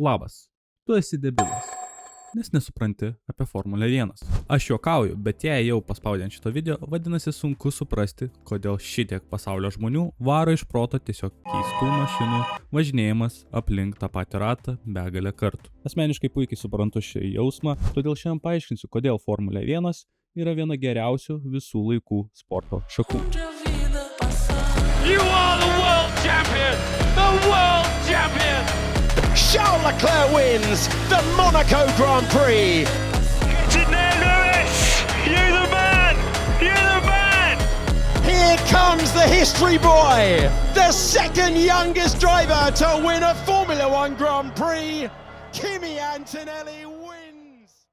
Labas, tu esi debilas, nes nesupranti apie Formulę 1. Aš juokauju, bet jei jau paspaudė ant šito video, vadinasi sunku suprasti, kodėl šitiek pasaulio žmonių varo iš proto tiesiog keistų mašinų važinėjimas aplink tą patį ratą begalę kartų. Asmeniškai puikiai suprantu šį jausmą, todėl šiandien paaiškinsiu, kodėl Formulė 1 yra viena geriausių visų laikų sporto šakų. You are the world champion! The world champion! Charles Leclerc wins the Monaco Grand Prix. Get in there, Lewis! You're the man! You're the man! Here comes the history boy, the second youngest driver to win a Formula 1 Grand Prix. Kimi Antonelli wins.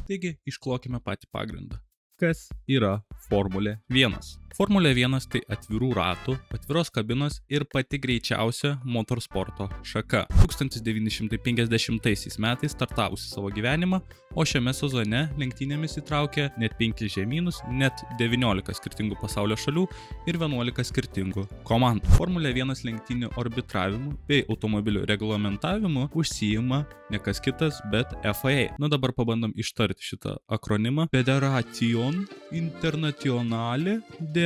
Taigi, išklokime patį pagrindą. Kas yra Formulė 1? Formulė 1 tai atvirų ratų, atviros kabinos ir pati greičiausia motorsporto šaka. 1950 metais startavusi savo gyvenimą, o šiame sezone lenktynėmis įtraukė net 5 žemynus, net 19 skirtingų pasaulio šalių ir 11 skirtingų komandų. Formulė 1 lenktynių arbitravimu bei automobilių reglamentavimu užsiima ne kas kitas, bet FIA. Na dabar pabandom ištarti šitą akronimą. Federación Internacional de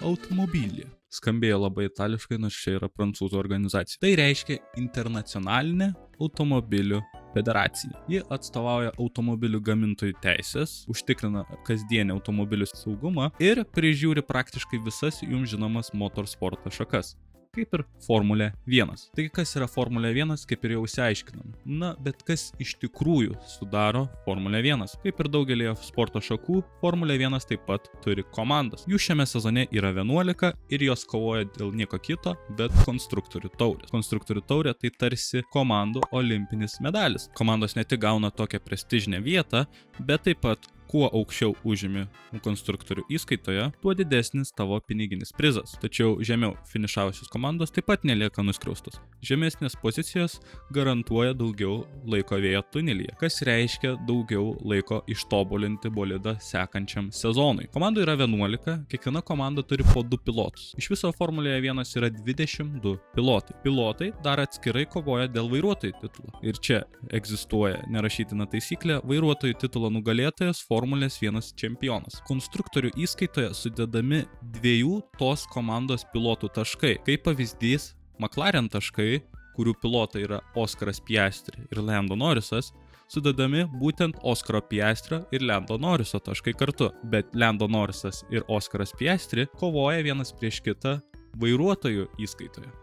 Automobilį. Skambėjo labai itališkai, nors čia yra prancūzų organizacija. Tai reiškia Internacionalinė automobilių federacija. Ji atstovauja automobilių gamintojų teisės, užtikrina kasdienį automobilių saugumą ir prižiūri praktiškai visas jums žinomas motorsporto šakas. Kaip ir Formulė 1. Taigi kas yra Formulė 1, kaip ir jau išsiaiškinam. Na, bet kas iš tikrųjų sudaro Formulė 1? Kaip ir daugelį sporto šakų, Formulė 1 taip pat turi komandas. Jų šiame sezone yra 11 ir jos kovoja dėl nieko kito, bet konstruktorių taurės. Konstruktorių taurė tai tarsi komandų olimpinis medalis. Komandos ne tik gauna tokią prestižinę vietą, bet taip pat kuo aukščiau užimi konstruktorių įskaitoje, tuo didesnis tavo piniginis prizas. Tačiau žemiau finišavusios komandos taip pat nelieka nuskriaustos. Žemesnės pozicijos garantuoja daugiau laiko vėjo tunelyje, kas reiškia daugiau laiko ištobulinti bolidą sekančiam sezonui. Komandų yra 11, kiekviena komanda turi po 2 pilotus. Iš viso Formulėje 1 yra 22 pilotai. Pilotai dar atskirai kovoja dėl vairuotojų titulo. Ir čia egzistuoja nerašytina taisyklė, vairuotojų titulo nugalėtojas Formulės 1 čempionas. Konstruktorių įskaitoje sudedami 2 tos komandos pilotų taškai. Kaip pavyzdys, McLaren taškai, kurių pilotai yra Oskaras Piastri ir Lando Norrisas, sudedami būtent Oskaro Piastrio ir Lando Norriso taškai kartu. Bet Lando Norrisas ir Oskaras Piastri kovoja vienas prieš kitą vairuotojų įskaitoje.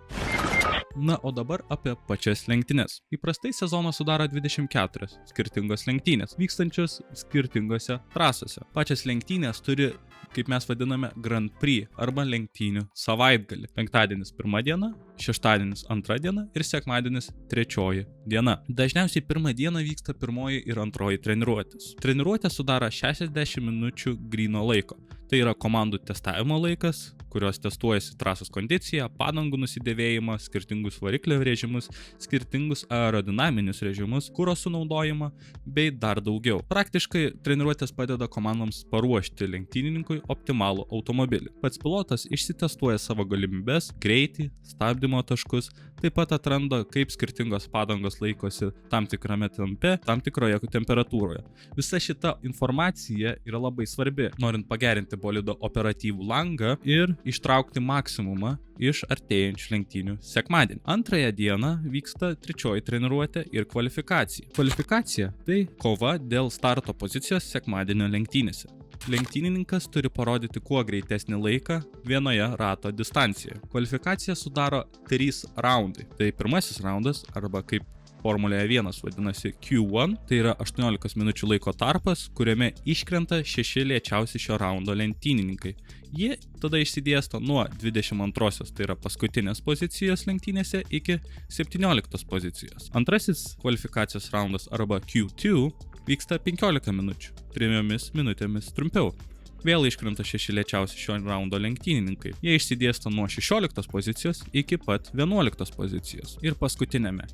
Na, o dabar apie pačias lenktynes. Įprastai sezoną sudaro 24 skirtingos lenktynės, vykstančios skirtingose trasose. Pačias lenktynės turi, kaip mes vadiname, Grand Prix arba lenktynių savaitgalį. Penktadienis 1 diena, šeštadienis 2 diena ir sekmadienis 3 diena. Dažniausiai 1 dieną vyksta 1 ir 2 treniruotės. Treniruotė sudaro 60 minučių gryno laiko. Tai yra komandų testavimo laikas, kurios testuojasi trasos kondiciją, padangų nusidėvėjimą, skirtingus variklio režimus, skirtingus aerodinaminius režimus, kuro sunaudojimą bei dar daugiau. Praktiškai treniruotės padeda komandoms paruošti lenktynininkui optimalų automobilį. Pats pilotas išsitestuoja savo galimybes, greitį, stabdymo taškus, taip pat atranda, kaip skirtingos padangos laikosi tam tikrame tempe, tam tikroje temperatūroje. Visa šita informacija yra labai svarbi, norint pagerinti bolido operatyvų langą ir ištraukti maksimumą iš artėjančių lenktynių sekmadienį. 2 dieną vyksta 3 treniruotė ir kvalifikacija. Kvalifikacija tai kova dėl starto pozicijos sekmadienio lenktynėse. Lenktynininkas turi parodyti kuo greitesnį laiką vienoje rato distancijoje. Kvalifikacija sudaro 3 raundai. Tai pirmasis raundas, arba kaip Formulėje 1 vadinasi Q1, tai yra 18 minučių laiko tarpas, kuriame iškrenta 6 lėčiausi šio raundo lenktynininkai. Jie tada išsidėsto nuo 22, tai yra paskutinės pozicijos lenktynėse, iki 17 pozicijos. Antrasis kvalifikacijos raundas arba Q2 vyksta 15 minučių, 3 minutėmis trumpiau. Vėl iškrenta 6 lėčiausi šio raundo lenktynininkai. Jie išsidėsto nuo 16 pozicijos iki pat 11 pozicijos. Ir paskutinėme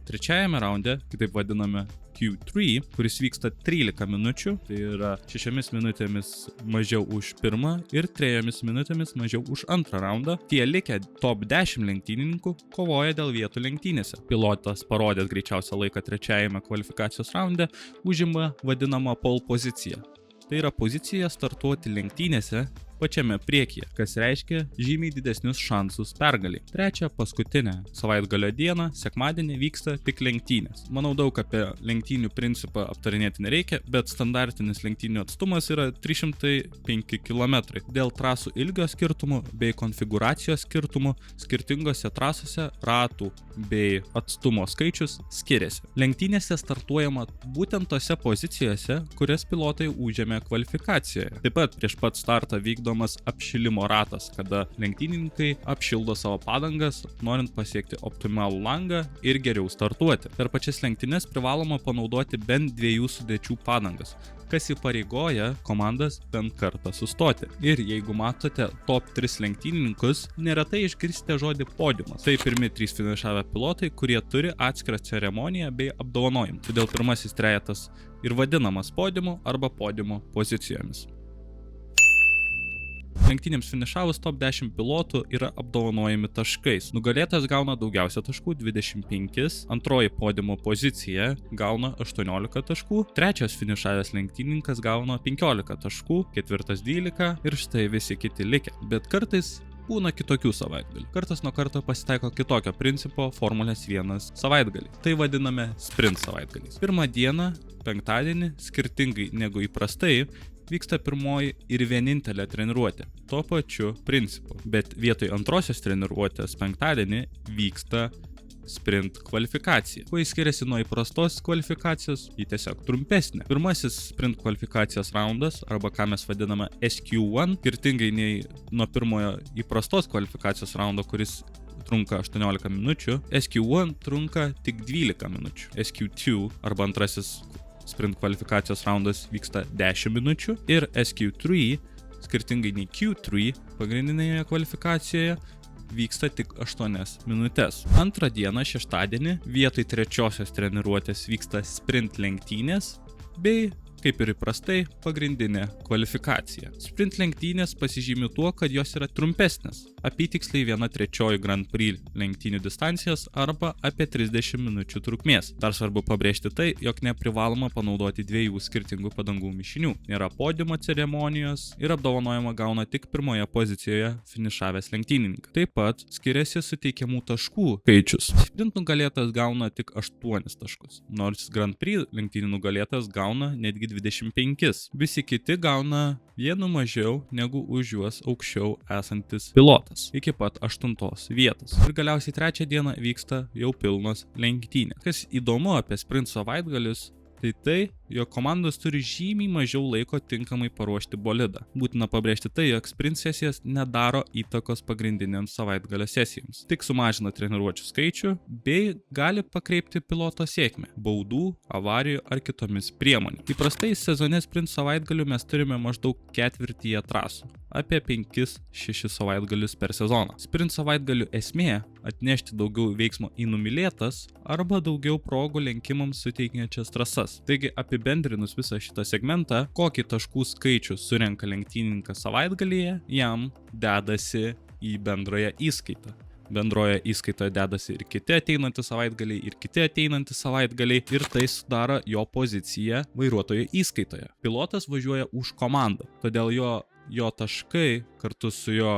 Trečiajame raunde, kitaip vadiname Q3, kuris vyksta 13 minučių, tai yra 6 minutėmis mažiau už pirmą ir 3 minutėmis mažiau už antrą raundą, tie likę top 10 lenktynininkų kovoja dėl vietų lenktynėse. Pilotas parodęs greičiausią laiką trečiajame kvalifikacijos raunde užima vadinamą pole poziciją. Tai yra pozicija startuoti lenktynėse pačiame priekyje, kas reiškia žymiai didesnius šansus pergaliai. Trečią, paskutinę savaitgalio dieną, sekmadienį, vyksta tik lenktynės. Manau, daug apie lenktynių principą aptarinėti nereikia, bet standartinis lenktynių atstumas yra 305 km. Dėl trasų ilgio skirtumų bei konfigūracijos skirtumų skirtingose trasose ratų bei atstumo skaičius skiriasi. Lenktynėse startuojama būtent tose pozicijose, kurias pilotai užėmė kvalifikacijoje. Taip pat prieš pat startą vykdomas apšilimo ratas, kada lenktynininkai apšildo savo padangas, norint pasiekti optimalų langą ir geriau startuoti. Per pačias lenktynes privaloma panaudoti bent 2 sudėčių padangas, kas įpareigoja komandas bent kartą sustoti. Ir jeigu matote top 3 lenktynininkus, neretai išgirsite žodį podiumas. Tai pirmi 3 finišavę pilotai, kurie turi atskirą ceremoniją bei apdovanojimą. Todėl pirmasis trejetas ir vadinamas podiumu arba podiumo pozicijomis. Lenktynėms finišavus top 10 pilotų yra apdovanojami taškais. Nugalėtas gauna daugiausia taškų 25, antroji podiumo pozicija gauna 18 taškų, trečias finišavęs lenktynininkas gauna 15 taškų, ketvirtas 12 ir štai visi kiti likę. Bet kartais būna kitokių savaitgalių. Kartas nuo karto pasitaiko kitokio principo Formulės 1 savaitgalį. Tai vadiname sprint savaitgaliais. Pirmą dieną, penktadienį, skirtingai negu įprastai, vyksta pirmoji ir vienintelė treniruotė, tuo pačiu principu, bet vietoj antrosios treniruotės penktadienį vyksta sprint kvalifikacija. Kuo jis skiriasi nuo įprastos kvalifikacijos, ji tiesiog trumpesnė. Pirmasis sprint kvalifikacijos raundas, arba ką mes vadiname SQ1, skirtingai nei nuo pirmojo įprastos kvalifikacijos raundo, kuris trunka 18 minučių, SQ1 trunka tik 12 minučių. SQ2 arba antrasis sprint kvalifikacijos raundas vyksta 10 minučių ir SQ3, skirtingai nei Q3 pagrindinėje kvalifikacijoje, vyksta tik 8 minutės. Antrą dieną, šeštadienį, vietoj trečiosios treniruotės vyksta sprint lenktynės bei, kaip ir įprastai, pagrindinė kvalifikacija. Sprint lenktynės pasižymi tuo, kad jos yra trumpesnės, apytiksliai 1/3 Grand Prix lenktynių distancijas arba apie 30 minučių trukmės. Dar svarbu pabrėžti tai, jog neprivaloma panaudoti 2 skirtingų padangų mišinių. Nėra podiumo ceremonijos ir apdovanojimą gauna tik pirmoje pozicijoje finišavęs lenktynininkas. Taip pat skiriasi suteikiamų taškų skaičius. Sprint nugalėtas gauna tik 8 taškus, nors Grand Prix lenktynių nugalėtas gauna netgi 25. Visi kiti gauna vienu mažiau negu už juos aukščiau esantis pilotas, iki pat 8 vietos. Ir galiausiai trečią dieną vyksta jau pilnos lenktynės. Kas įdomu apie sprint savaitgalius, tai, jog komandos turi žymiai mažiau laiko tinkamai paruošti bolidą. Būtina pabrėžti tai, jog sprint sesijas nedaro įtakos pagrindinėms savaitgalio sesijoms. Tik sumažina treniruočių skaičių bei gali pakreipti piloto sėkmę, baudų, avarijų ar kitomis priemonėmis. Įprastai sezone sprint savaitgalių mes turime maždaug ketvirtyje trasų, apie 5-6 savaitgalius per sezoną. Sprint savaitgalių esmė – atnešti daugiau veiksmo į numylėtas arba daugiau progų lenkimams suteikiančias trasas. Taigi, apibendrinus visą šitą segmentą, kokį taškų skaičių surenka lenktynininkas savaitgalyje, jam dedasi į bendrąją įskaitą. Bendroje įskaitoje dedasi ir kiti ateinantys savaitgaliai, ir kiti ateinantys savaitgaliai, ir tai sudaro jo poziciją vairuotojo įskaitoje. Pilotas važiuoja už komandą, todėl jo taškai kartu su jo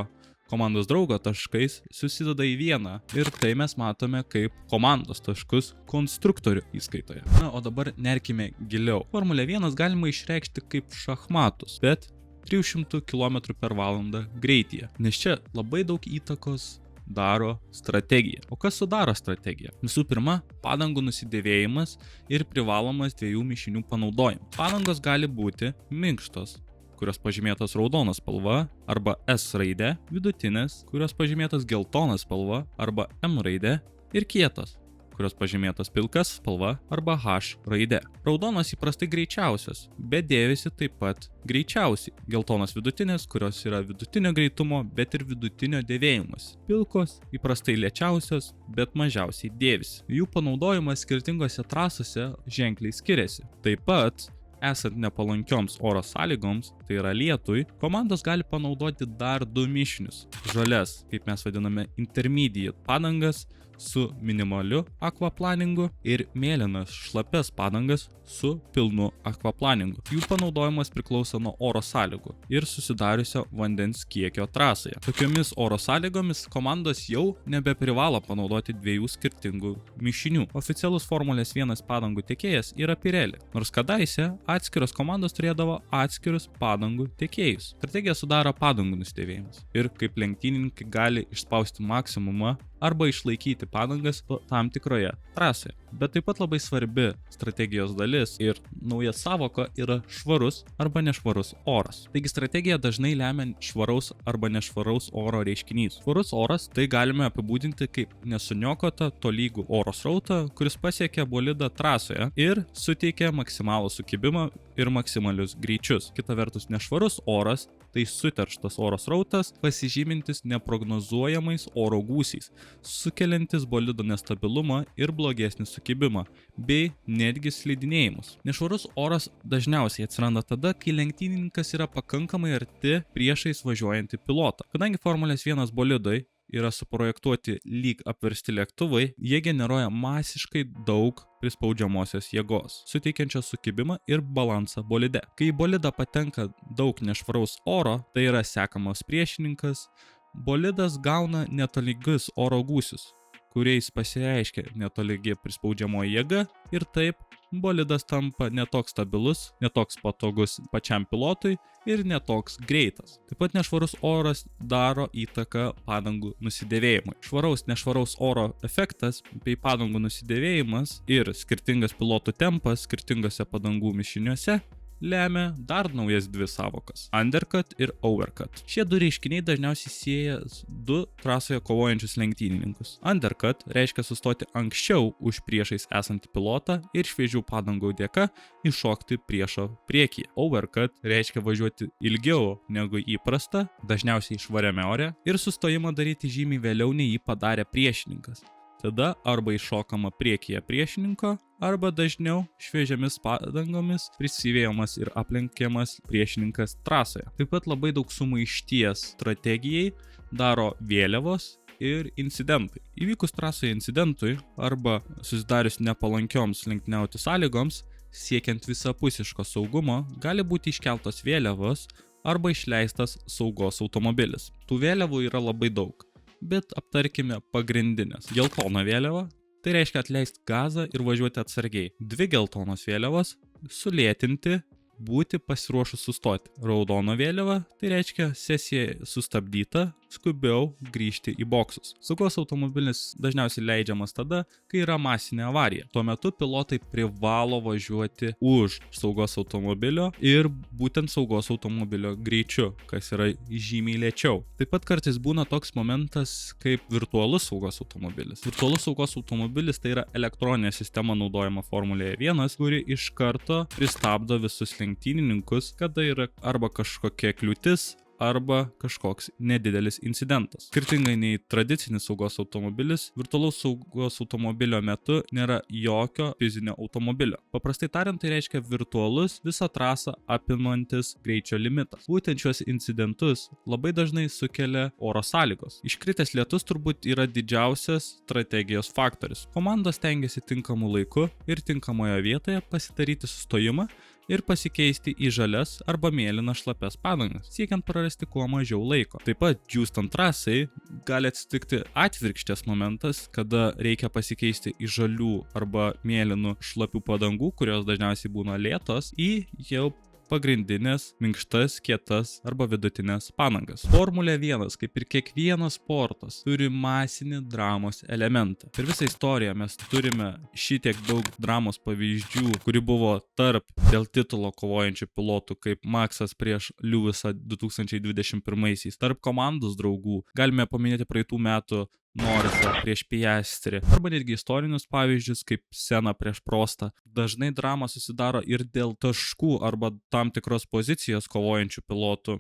komandos draugo taškais susideda į vieną ir tai mes matome kaip komandos taškus konstruktorių įskaitoje. Na, o dabar nerkime giliau. Formulė 1 galima išreikšti kaip šachmatus, bet 300 km/h greityje, nes čia labai daug įtakos daro strategija. O kas sudaro strategiją? Visų pirma, padangų nusidėvėjimas ir privalomas 2 mišinių panaudojimas. Padangos gali būti minkštos, kurios pažymėtos raudona spalva arba S raidė, vidutinės, kurios pažymėtos geltona spalva arba M raidė ir kietos, kurios pažymėtos pilkas spalva arba H raide. Raudonos įprastai greičiausios, bet dėvisi taip pat greičiausiai. Geltonos vidutinės, kurios yra vidutinio greitumo, bet ir vidutinio dėvėjimas. Pilkos įprastai lėčiausios, bet mažiausiai dėvisi. Jų panaudojimas skirtingose trasose ženkliai skiriasi. Taip pat esant nepalankioms oro sąlygoms, tai yra lietui, komandos gali panaudoti dar 2 mišinius. Žalias, kaip mes vadiname, intermediate padangas su minimaliu akvaplaningu ir mėlynas šlapias padangas su pilnu akvaplaningu. Jų panaudojimas priklauso nuo oro sąlygų ir susidariusio vandens kiekio trasoje. Tokiomis oro sąlygomis komandos jau nebeprivalo panaudoti 2 skirtingų mišinių. Oficialus Formulės 1 padangų tiekėjas yra Pirelli, nors kadaise atskiros komandos turėdavo atskirus padangų tiekėjus. Strategiją sudaro padangų nusidėvėjimas ir kaip lenktynininkai gali išspausti maksimumą arba išlaikyti padangas tam tikroje trasoje. Bet taip pat labai svarbi strategijos dalis ir nauja savoka yra švarus arba nešvarus oras. Taigi strategija dažnai lemia švaraus arba nešvaraus oro reiškinys. Švarus oras tai galime apibūdinti kaip nesuniokotą tolygų oro srautą, kuris pasiekia bolidą trasoje ir suteikia maksimalų sukibimą ir maksimalius greičius. Kita vertus, nešvarus oras tai suterštas oro srautas, pasižymintis neprognozuojamais oro gūsiais, sukeliantis bolido nestabilumą ir blogesnį sukibimą, bei netgi slidinėjimus. Nešvarus oras dažniausiai atsiranda tada, kai lenktynininkas yra pakankamai arti priešais važiuojantį pilotą. Kadangi Formulės 1 bolidai yra suprojektuoti lyg apversti lėktuvai, jie generuoja masiškai daug prispaudžiamosios jėgos, suteikiančios sukibimą ir balansą bolide. Kai į bolidą patenka daug nešvaraus oro, tai yra sekamas priešininkas, bolidas gauna netolygius oro gūsius, kuriais pasireiškia netolygi prispaudžiamoji jėga ir taip bolidas tampa netoks stabilus, netoks patogus pačiam pilotui ir netoks greitas. Taip pat nešvarus oras daro įtaką padangų nusidėvėjimui. Švaraus nešvaraus oro efektas bei padangų nusidėvėjimas ir skirtingas pilotų tempas skirtingose padangų mišiniuose lemia dar naujas 2 savokas – undercut ir overcut. Šie 2 reiškiniai dažniausiai sieja 2 trasoje kovojančius lenktynininkus. Undercut reiškia sustoti anksčiau už priešais esantį pilotą ir šviežių padangų dėka iššokti priešo priekyje. Overcut reiškia važiuoti ilgiau negu įprasta, dažniausiai švariame ore, ir sustojimą daryti žymiai vėliau nei jį padarė priešininkas. Tada arba iššokama priekyje priešininko, arba dažniau šviežiamis padangomis prisivėjamas ir aplenkiamas priešininkas trasoje. Taip pat labai daug sumaišties strategijai daro vėliavos ir incidentai. Įvykus trasoje incidentui arba susidarius nepalankioms lenktyniauti sąlygoms, siekiant visapusiško saugumo, gali būti iškeltos vėliavos arba išleistas saugos automobilis. Tų vėliavų yra labai daug, bet aptarkime pagrindinės. Geltona vėliava – tai reiškia atleisti gazą ir važiuoti atsargiai. 2 geltonos vėliavos – sulėtinti, būti pasiruošus sustoti. Raudona vėliava – tai reiškia sesija sustabdyta, skubiau grįžti į boksus. Saugos automobilis dažniausiai leidžiamas tada, kai yra masinė avarija. Tuo metu pilotai privalo važiuoti už saugos automobilio ir būtent saugos automobilio greičiu, kas yra žymiai lėčiau. Taip pat kartais būna toks momentas kaip virtualus saugos automobilis. Virtualus saugos automobilis tai yra elektroninė sistema naudojama Formulėje 1, kuri iš karto pristabdo visus lenktynininkus, kada yra arba kažkokia kliūtis, arba kažkoks nedidelis incidentas. Skirtingai nei tradicinis saugos automobilis, virtualaus saugos automobilio metu nėra jokio fizinio automobilio. Paprastai tariant, tai reiškia virtualus visą trasą apimantis greičio limitas. Būtent šios incidentus labai dažnai sukelia oro sąlygos. Iškritęs lietus turbūt yra didžiausias strategijos faktorius. Komandos stengiasi tinkamu laiku ir tinkamoje vietoje pasidaryti sustojimą ir pasikeisti į žalias arba mėlynas šlapias padangas, siekiant prarasti kuo mažiau laiko. Taip pat džiūstant trasai gali atsitikti atvirkštės momentas, kada reikia pasikeisti į žalių arba mėlynų šlapių padangų, kurios dažniausiai būna lėtos, į jau pagrindinės, minkštas, kietas arba vidutinės padangas. Formulė 1, kaip ir kiekvienas sportas, turi masinį dramos elementą. Per visą istoriją mes turime šitiek daug dramos pavyzdžių, kuri buvo tarp dėl titulo kovojančių pilotų, kaip Maxas prieš Lewisą 2021-aisiais, tarp komandos draugų. Galime paminėti praeitų metų Norrisą prieš Piastrį, arba netgi istorinius pavyzdžius kaip Senna prieš Prostą. Dažnai drama susidaro ir dėl taškų arba tam tikros pozicijos kovojančių pilotų.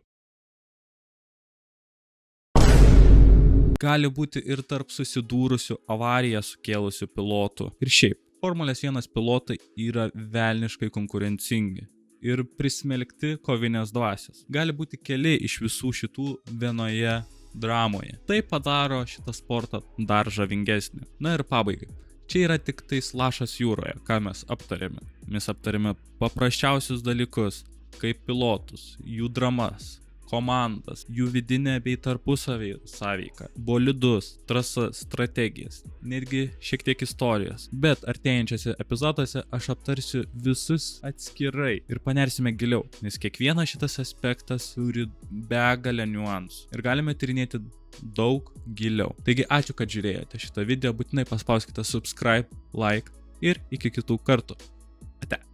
Gali būti ir tarp susidūrusių avariją sukėlusių pilotų. Ir šiaip, Formulės 1 pilotai yra velniškai konkurencingi ir prismelkti kovinės dvasios. Gali būti keli iš visų šitų vienoje dramoje. Tai padaro šitą sportą dar žavingesnį. Na ir pabaigai. Čia yra tik tais lašas jūroje, ką mes aptarėme. Mes aptarėme paprasčiausius dalykus, kaip pilotus, jų dramas, komandas, jų vidinę bei tarpusavį sąveiką, bolidus, trasas, strategijas, netgi šiek tiek istorijos. Bet artėjančiose epizoduose aš aptarsiu visus atskirai ir panersime giliau, nes kiekvienas šitas aspektas turi begalę niuansų ir galime tyrinėti daug giliau. Taigi ačiū, kad žiūrėjote šitą video, būtinai paspauskite subscribe, like ir iki kitų kartų. Ate.